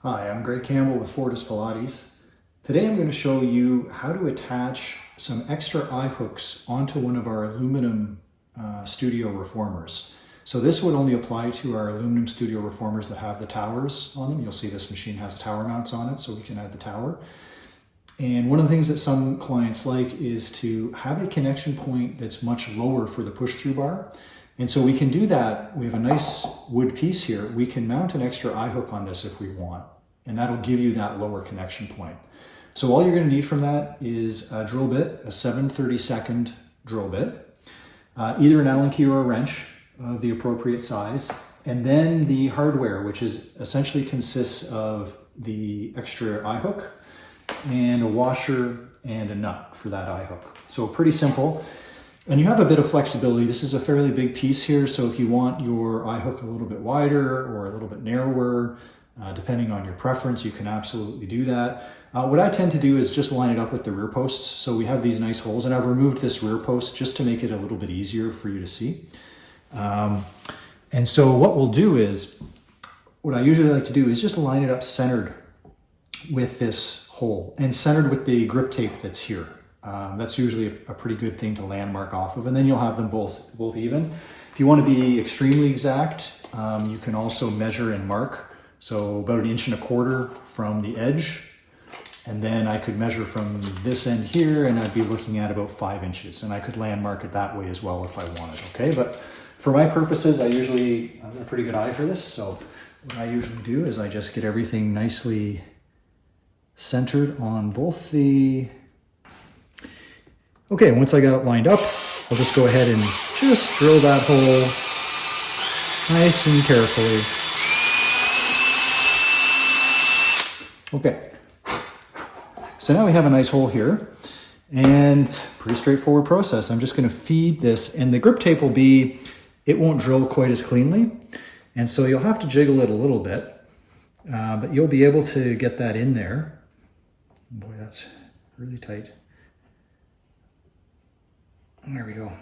Hi, I'm Greg Campbell with Fortis Pilates. Today I'm going to show you how to attach some extra eye hooks onto one of our aluminum studio reformers. So this would only apply to our aluminum studio reformers that have the towers on them. You'll see this machine has tower mounts on it, so we can add the tower. And one of the things that some clients like is to have a connection point that's much lower for the push-through bar. And so we can do that. We have a nice wood piece here. We can mount an extra eye hook on this if we want, and that'll give you that lower connection point. So all you're going to need from that is a drill bit, a 7/32 drill bit, either an Allen key or a wrench of the appropriate size, and then the hardware, which is essentially consists of the extra eye hook and a washer and a nut for that eye hook. So pretty simple. And you have a bit of flexibility. This is a fairly big piece here, so if you want your eye hook a little bit wider or a little bit narrower, depending on your preference, you can absolutely do that. What I tend to do is just line it up with the rear posts. So we have these nice holes, and I've removed this rear post just to make it a little bit easier for you to see. And so what we'll do is, what I usually like to do is just line it up centered with this hole and centered with the grip tape that's here. That's usually a pretty good thing to landmark off of, and then you'll have them both even. If you want to be extremely exact, you can also measure and mark. So about 1.25 inches from the edge, and then I could measure from this end here, and I'd be looking at about 5 inches, and I could landmark it that way as well if I wanted. Okay, but for my purposes, I have a pretty good eye for this. So what I usually do is I just get everything nicely centered on both the. Okay, once I got it lined up, I'll just go ahead and just drill that hole nice and carefully. Okay, so now we have a nice hole here, and pretty straightforward process. I'm just going to feed this, and the grip tape it won't drill quite as cleanly, and so you'll have to jiggle it a little bit, but you'll be able to get that in there. Boy, that's really tight. There we go.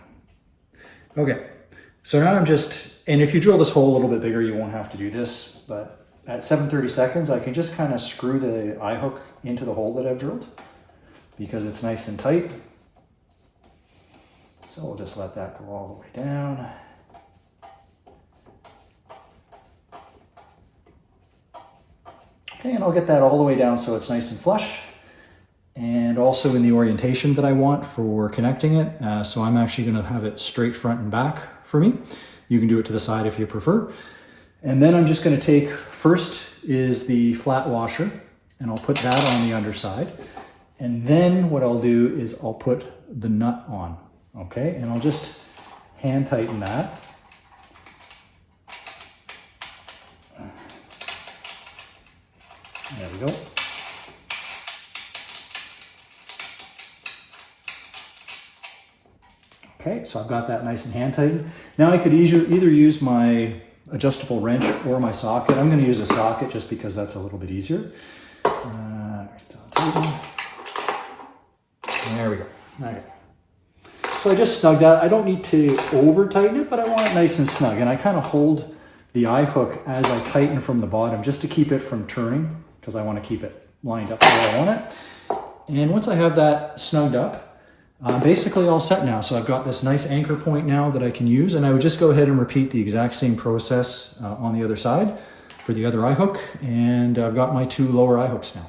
Okay, so now and if you drill this hole a little bit bigger, you won't have to do this, but at 7/32, I can just kind of screw the eye hook into the hole that I've drilled because it's nice and tight. So we'll just let that go all the way down. Okay, and I'll get that all the way down so it's nice and flush, and also in the orientation that I want for connecting it. So I'm actually going to have it straight front and back for me. You can do it to the side if you prefer. And then I'm just going to take, first is the flat washer, and I'll put that on the underside. And then what I'll do is I'll put the nut on, okay? And I'll just hand tighten that. There we go. Okay, so I've got that nice and hand tightened. Now I could either use my adjustable wrench or my socket. I'm going to use a socket just because that's a little bit easier. There we go. Okay. So I just snug that. I don't need to over tighten it, but I want it nice and snug. And I kind of hold the eye hook as I tighten from the bottom just to keep it from turning, because I want to keep it lined up where I want it. And once I have that snugged up, basically all set now. So I've got this nice anchor point now that I can use, and I would just go ahead and repeat the exact same process on the other side for the other eye hook, and I've got my 2 lower eye hooks now.